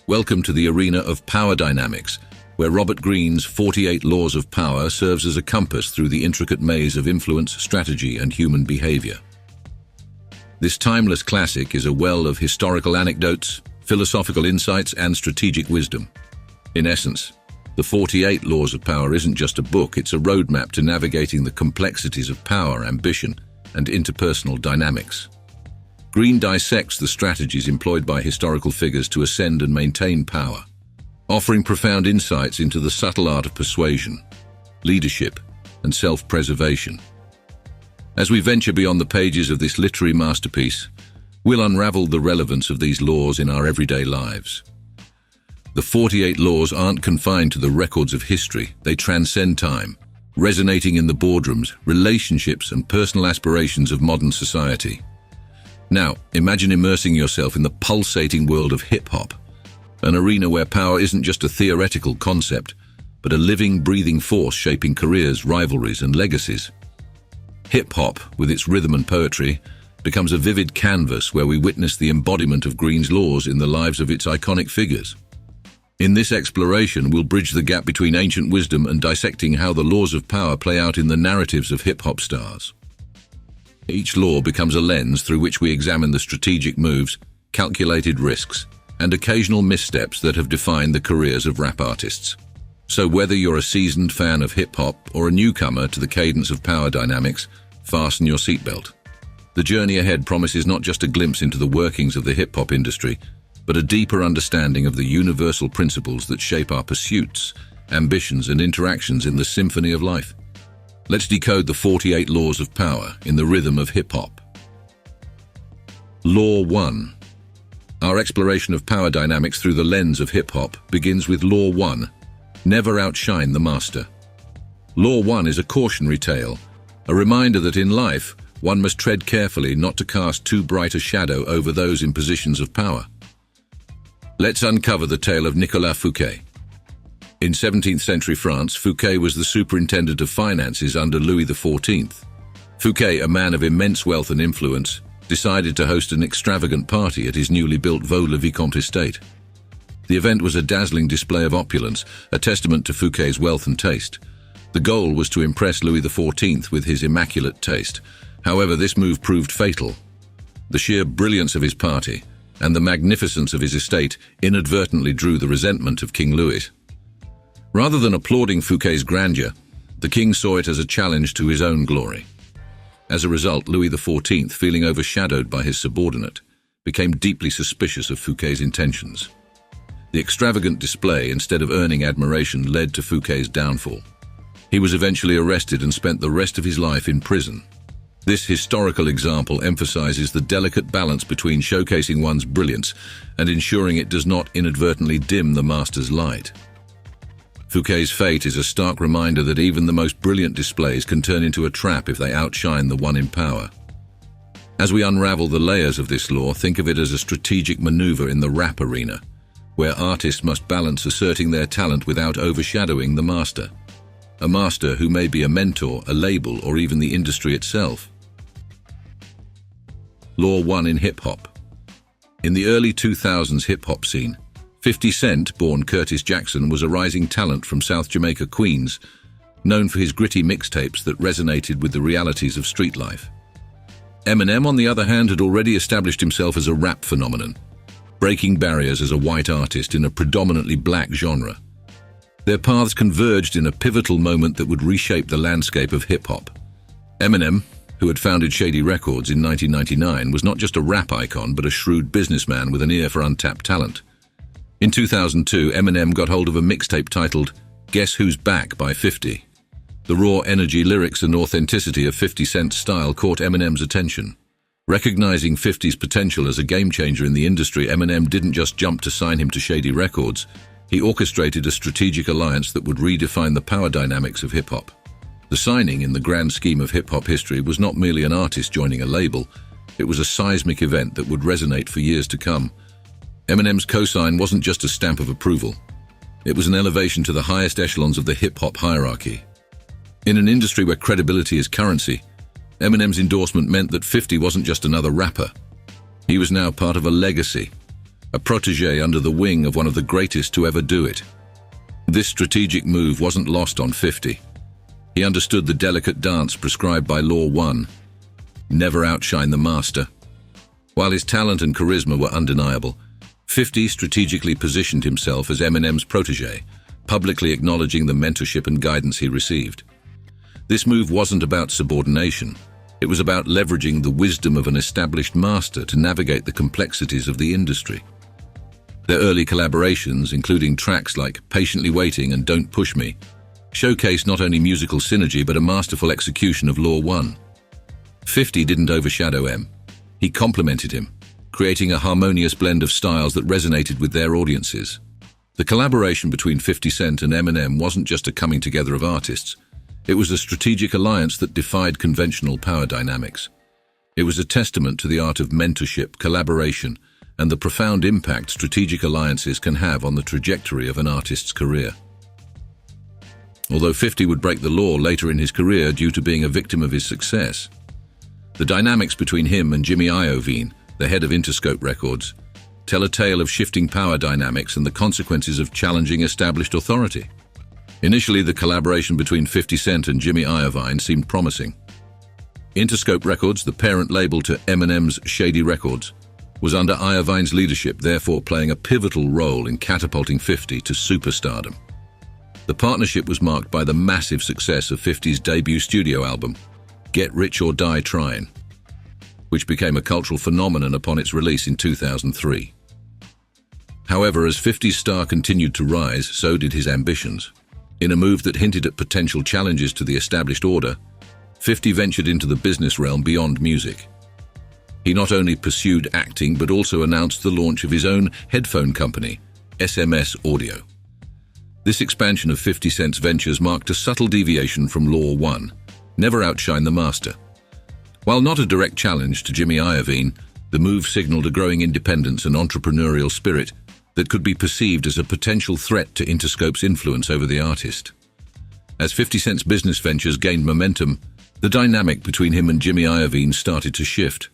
Welcome to the arena of power dynamics, where Robert Greene's 48 Laws of Power serves as a compass through the intricate maze of influence, strategy, and human behavior. This timeless classic is a well of historical anecdotes, philosophical insights, and strategic wisdom. In essence, the 48 Laws of Power isn't just a book, it's a roadmap to navigating the complexities of power, ambition, and interpersonal dynamics. Greene dissects the strategies employed by historical figures to ascend and maintain power, offering profound insights into the subtle art of persuasion, leadership, and self-preservation. As we venture beyond the pages of this literary masterpiece, we'll unravel the relevance of these laws in our everyday lives. The 48 laws aren't confined to the records of history, they transcend time, resonating in the boardrooms, relationships, and personal aspirations of modern society. Now, imagine immersing yourself in the pulsating world of hip-hop, an arena where power isn't just a theoretical concept, but a living, breathing force shaping careers, rivalries, and legacies. Hip-hop, with its rhythm and poetry, becomes a vivid canvas where we witness the embodiment of Greene's laws in the lives of its iconic figures. In this exploration, we'll bridge the gap between ancient wisdom and dissecting how the laws of power play out in the narratives of hip-hop stars. Each law becomes a lens through which we examine the strategic moves, calculated risks, and occasional missteps that have defined the careers of rap artists. So whether you're a seasoned fan of hip-hop or a newcomer to the cadence of power dynamics, fasten your seatbelt. The journey ahead promises not just a glimpse into the workings of the hip-hop industry, but a deeper understanding of the universal principles that shape our pursuits, ambitions, and interactions in the symphony of life. Let's decode the 48 Laws of Power in the rhythm of hip-hop. Law 1. Our exploration of power dynamics through the lens of hip-hop begins with Law 1. Never outshine the master. Law 1 is a cautionary tale, a reminder that in life, one must tread carefully not to cast too bright a shadow over those in positions of power. Let's uncover the tale of Nicolas Fouquet. In 17th century France, Fouquet was the superintendent of finances under Louis XIV. Fouquet, a man of immense wealth and influence, decided to host an extravagant party at his newly built Vaux-le-Vicomte estate. The event was a dazzling display of opulence, a testament to Fouquet's wealth and taste. The goal was to impress Louis XIV with his immaculate taste. However, this move proved fatal. The sheer brilliance of his party and the magnificence of his estate inadvertently drew the resentment of King Louis. Rather than applauding Fouquet's grandeur, the king saw it as a challenge to his own glory. As a result, Louis XIV, feeling overshadowed by his subordinate, became deeply suspicious of Fouquet's intentions. The extravagant display, instead of earning admiration, led to Fouquet's downfall. He was eventually arrested and spent the rest of his life in prison. This historical example emphasizes the delicate balance between showcasing one's brilliance and ensuring it does not inadvertently dim the master's light. Fouquet's fate is a stark reminder that even the most brilliant displays can turn into a trap if they outshine the one in power. As we unravel the layers of this law, think of it as a strategic maneuver in the rap arena, where artists must balance asserting their talent without overshadowing the master. A master who may be a mentor, a label, or even the industry itself. Law 1 in hip-hop. In the early 2000s hip-hop scene, 50 Cent, born Curtis Jackson, was a rising talent from South Jamaica, Queens, known for his gritty mixtapes that resonated with the realities of street life. Eminem, on the other hand, had already established himself as a rap phenomenon, breaking barriers as a white artist in a predominantly black genre. Their paths converged in a pivotal moment that would reshape the landscape of hip-hop. Eminem, who had founded Shady Records in 1999, was not just a rap icon but a shrewd businessman with an ear for untapped talent. In 2002, Eminem got hold of a mixtape titled Guess Who's Back by 50. The raw energy, lyrics, and authenticity of 50 Cent's style caught Eminem's attention. Recognizing 50's potential as a game-changer in the industry, Eminem didn't just jump to sign him to Shady Records. He orchestrated a strategic alliance that would redefine the power dynamics of hip-hop. The signing, in the grand scheme of hip-hop history, was not merely an artist joining a label. It was a seismic event that would resonate for years to come. Eminem's co-sign wasn't just a stamp of approval. It was an elevation to the highest echelons of the hip-hop hierarchy. In an industry where credibility is currency, Eminem's endorsement meant that 50 wasn't just another rapper. He was now part of a legacy, a protege under the wing of one of the greatest to ever do it. This strategic move wasn't lost on 50. He understood the delicate dance prescribed by Law 1. Never outshine the master. While his talent and charisma were undeniable, 50 strategically positioned himself as Eminem's protege, publicly acknowledging the mentorship and guidance he received. This move wasn't about subordination. It was about leveraging the wisdom of an established master to navigate the complexities of the industry. Their early collaborations, including tracks like Patiently Waiting and Don't Push Me, showcased not only musical synergy but a masterful execution of Law 1. 50 didn't overshadow M. He complemented him, creating a harmonious blend of styles that resonated with their audiences. The collaboration between 50 Cent and Eminem wasn't just a coming together of artists. It was a strategic alliance that defied conventional power dynamics. It was a testament to the art of mentorship, collaboration, and the profound impact strategic alliances can have on the trajectory of an artist's career. Although 50 would break the law later in his career due to being a victim of his success, the dynamics between him and Jimmy Iovine, the head of Interscope Records, tell a tale of shifting power dynamics and the consequences of challenging established authority. Initially, the collaboration between 50 Cent and Jimmy Iovine seemed promising. Interscope Records, the parent label to Eminem's Shady Records, was under Iovine's leadership, therefore playing a pivotal role in catapulting 50 to superstardom. The partnership was marked by the massive success of 50's debut studio album, Get Rich or Die Tryin', which became a cultural phenomenon upon its release in 2003. However, as 50's star continued to rise, so did his ambitions. In a move that hinted at potential challenges to the established order, 50 ventured into the business realm beyond music. He not only pursued acting but also announced the launch of his own headphone company, SMS Audio. This expansion of 50 Cent's ventures marked a subtle deviation from Law 1, never outshine the master. While not a direct challenge to Jimmy Iovine, the move signaled a growing independence and entrepreneurial spirit that could be perceived as a potential threat to Interscope's influence over the artist. As 50 Cent's business ventures gained momentum, the dynamic between him and Jimmy Iovine started to shift.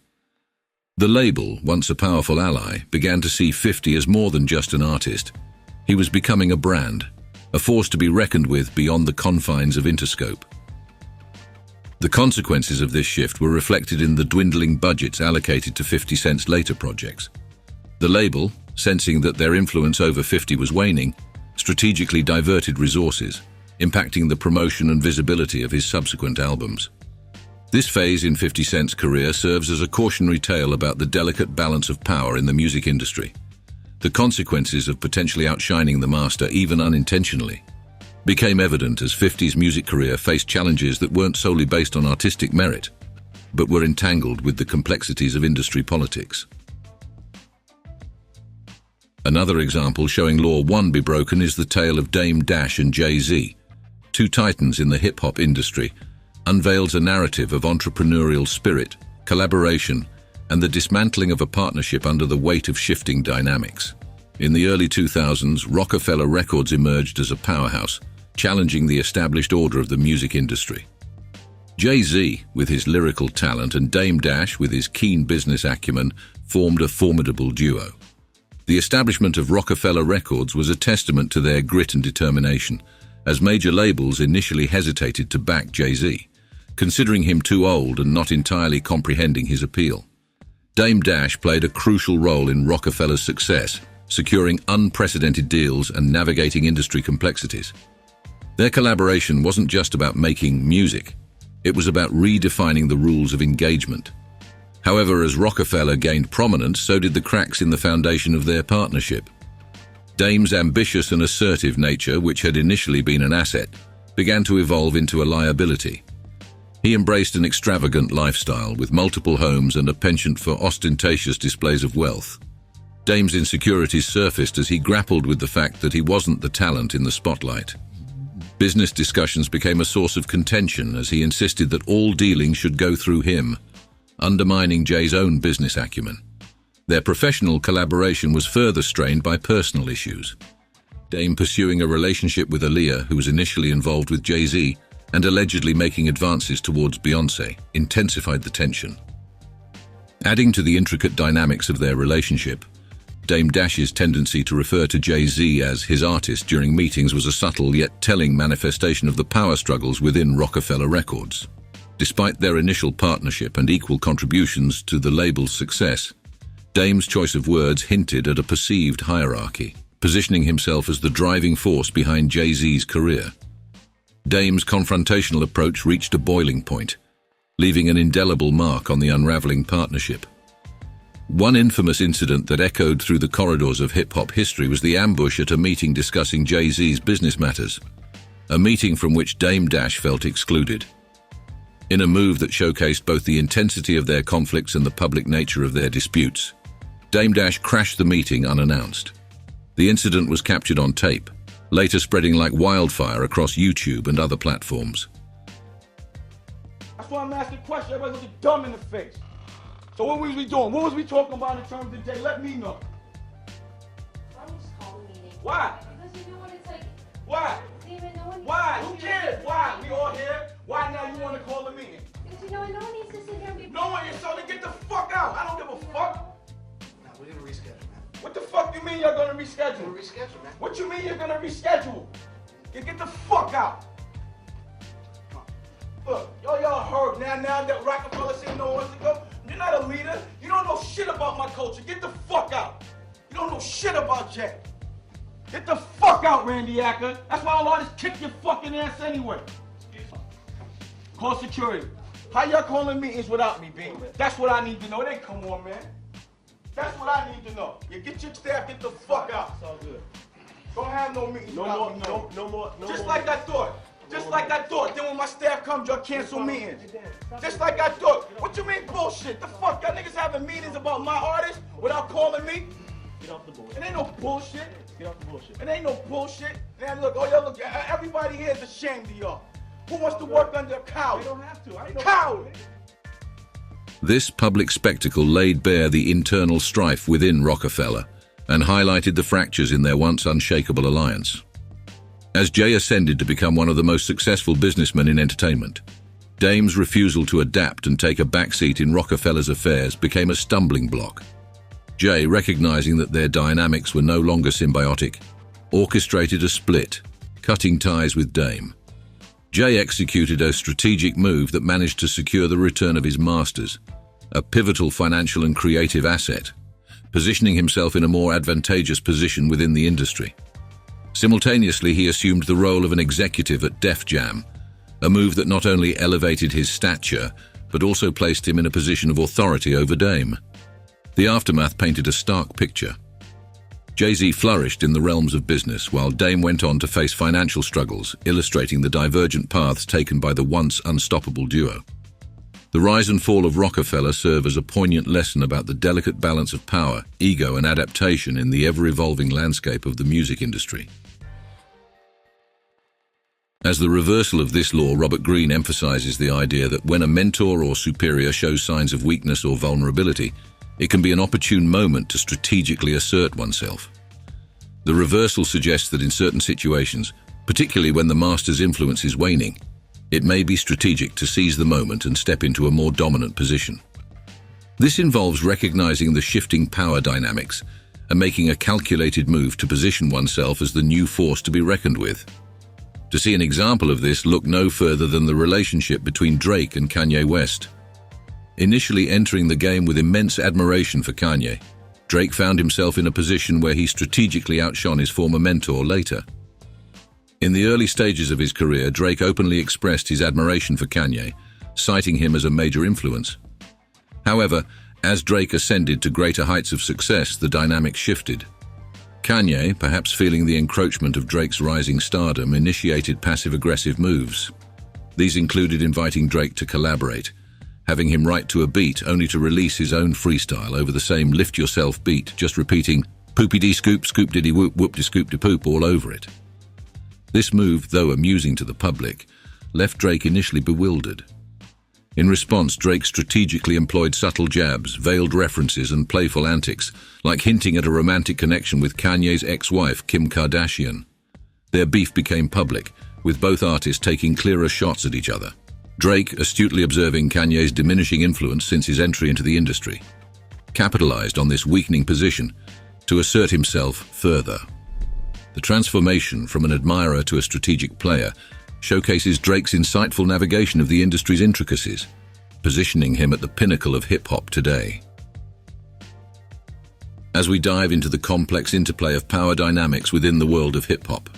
The label, once a powerful ally, began to see 50 as more than just an artist. He was becoming a brand, a force to be reckoned with beyond the confines of Interscope. The consequences of this shift were reflected in the dwindling budgets allocated to 50 Cent's later projects. The label, sensing that their influence over 50 was waning, strategically diverted resources, impacting the promotion and visibility of his subsequent albums. This phase in 50 Cent's career serves as a cautionary tale about the delicate balance of power in the music industry. The consequences of potentially outshining the master, even unintentionally, became evident as 50's music career faced challenges that weren't solely based on artistic merit, but were entangled with the complexities of industry politics. Another example showing Law 1 be broken is the tale of Dame Dash and Jay-Z, two titans in the hip-hop industry, unveils a narrative of entrepreneurial spirit, collaboration, and the dismantling of a partnership under the weight of shifting dynamics. In the early 2000s, Rockefeller Records emerged as a powerhouse, challenging the established order of the music industry. Jay-Z, with his lyrical talent, and Dame Dash, with his keen business acumen, formed a formidable duo. The establishment of Rockefeller Records was a testament to their grit and determination, as major labels initially hesitated to back Jay-Z, considering him too old and not entirely comprehending his appeal. Dame Dash played a crucial role in Rockefeller's success, securing unprecedented deals and navigating industry complexities. Their collaboration wasn't just about making music, it was about redefining the rules of engagement. However, as Rockefeller gained prominence, so did the cracks in the foundation of their partnership. Dame's ambitious and assertive nature, which had initially been an asset, began to evolve into a liability. He embraced an extravagant lifestyle with multiple homes and a penchant for ostentatious displays of wealth. Dame's insecurities surfaced as he grappled with the fact that he wasn't the talent in the spotlight. Business discussions became a source of contention as he insisted that all dealings should go through him, undermining Jay's own business acumen. Their professional collaboration was further strained by personal issues. Dame pursuing a relationship with Aaliyah, who was initially involved with Jay-Z, and allegedly making advances towards Beyoncé, intensified the tension. Adding to the intricate dynamics of their relationship, Dame Dash's tendency to refer to Jay-Z as his artist during meetings was a subtle yet telling manifestation of the power struggles within Rockefeller Records. Despite their initial partnership and equal contributions to the label's success, Dame's choice of words hinted at a perceived hierarchy, positioning himself as the driving force behind Jay-Z's career. Dame's confrontational approach reached a boiling point, leaving an indelible mark on the unraveling partnership. One infamous incident that echoed through the corridors of hip-hop history was the ambush at a meeting discussing Jay-Z's business matters, a meeting from which Dame Dash felt excluded. In a move that showcased both the intensity of their conflicts and the public nature of their disputes, Dame Dash crashed the meeting unannounced. The incident was captured on tape, later spreading like wildfire across YouTube and other platforms. That's why I'm asking questions. Everybody looking dumb in the face. So what was we doing? What was we talking about in terms of Jay? Let me know. Why don't you just call a meeting? Why? Because you know what it's like. Why? David, no one Why? needs Who to sit cares? here. Why? We all here. Why now you want to call a meeting? Because you know what? No one needs to sit here and be. No one is so to get the fuck out. I don't give a fuck. No, we're gonna reschedule, man. What the fuck you mean you're gonna reschedule? We're gonna reschedule, man. What you mean you're gonna reschedule? You get the fuck out. Look, y'all heard now that Rockefeller said no one to go. You're not a leader. You don't know shit about my culture. Get the fuck out. You don't know shit about Jay. Get the fuck out, Randy Acker. That's why all artists kick your fucking ass anyway. Call security. How y'all calling meetings without me, B? That's what I need to know. They come on, man. That's what I need to know. You get your staff, get the fuck out. It's all good. Don't have no meetings No without more, me. no more. Just like I thought. Just like I thought. Then when my staff comes, y'all cancel meetings. Just like I thought. What you mean bullshit? The fuck y'all niggas having meetings about my artist without calling me? Get off the bullshit. It ain't no bullshit. Get off the bullshit. It ain't no bullshit. Man, look, oh y'all look, everybody here is ashamed of y'all. Who wants to work under a cow? I don't have to. I know. Coward! This public spectacle laid bare the internal strife within Rockefeller and highlighted the fractures in their once unshakable alliance. As Jay ascended to become one of the most successful businessmen in entertainment, Dame's refusal to adapt and take a backseat in Rockefeller's affairs became a stumbling block. Jay, recognizing that their dynamics were no longer symbiotic, orchestrated a split, cutting ties with Dame. Jay executed a strategic move that managed to secure the return of his masters, a pivotal financial and creative asset, positioning himself in a more advantageous position within the industry. Simultaneously, he assumed the role of an executive at Def Jam, a move that not only elevated his stature, but also placed him in a position of authority over Dame. The aftermath painted a stark picture. Jay-Z flourished in the realms of business, while Dame went on to face financial struggles, illustrating the divergent paths taken by the once unstoppable duo. The rise and fall of Rockefeller serve as a poignant lesson about the delicate balance of power, ego, and adaptation in the ever-evolving landscape of the music industry. As the reversal of this law, Robert Greene emphasizes the idea that when a mentor or superior shows signs of weakness or vulnerability, it can be an opportune moment to strategically assert oneself. The reversal suggests that in certain situations, particularly when the master's influence is waning, it may be strategic to seize the moment and step into a more dominant position. This involves recognizing the shifting power dynamics and making a calculated move to position oneself as the new force to be reckoned with. To see an example of this, look no further than the relationship between Drake and Kanye West. Initially entering the game with immense admiration for Kanye, Drake found himself in a position where he strategically outshone his former mentor later. In the early stages of his career, Drake openly expressed his admiration for Kanye, citing him as a major influence. However, as Drake ascended to greater heights of success, the dynamic shifted. Kanye, perhaps feeling the encroachment of Drake's rising stardom, initiated passive-aggressive moves. These included inviting Drake to collaborate, having him write to a beat only to release his own freestyle over the same lift yourself beat, just repeating poopy-dee scoop, scoop-diddy whoop, whoop-de-scoop-de-poop all over it. This move, though amusing to the public, left Drake initially bewildered. In response, Drake strategically employed subtle jabs, veiled references, and playful antics, like hinting at a romantic connection with Kanye's ex-wife, Kim Kardashian. Their beef became public, with both artists taking clearer shots at each other. Drake, astutely observing Kanye's diminishing influence since his entry into the industry, capitalized on this weakening position, to assert himself further. The transformation from an admirer to a strategic player showcases Drake's insightful navigation of the industry's intricacies, positioning him at the pinnacle of hip-hop today. As we dive into the complex interplay of power dynamics within the world of hip-hop,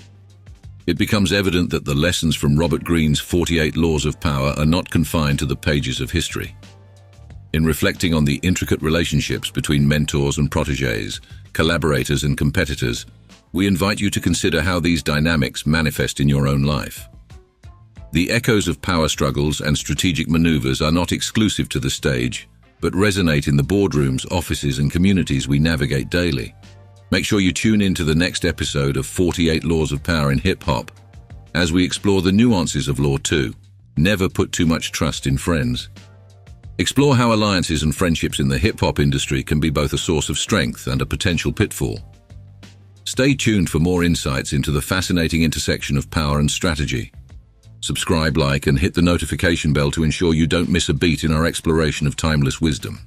it becomes evident that the lessons from Robert Greene's 48 Laws of Power are not confined to the pages of history. In reflecting on the intricate relationships between mentors and protégés, collaborators and competitors, we invite you to consider how these dynamics manifest in your own life. The echoes of power struggles and strategic maneuvers are not exclusive to the stage, but resonate in the boardrooms, offices, and communities we navigate daily. Make sure you tune in to the next episode of 48 Laws of Power in Hip-Hop, as we explore the nuances of Law 2, never put too much trust in friends. Explore how alliances and friendships in the hip-hop industry can be both a source of strength and a potential pitfall. Stay tuned for more insights into the fascinating intersection of power and strategy. Subscribe, like, and hit the notification bell to ensure you don't miss a beat in our exploration of timeless wisdom.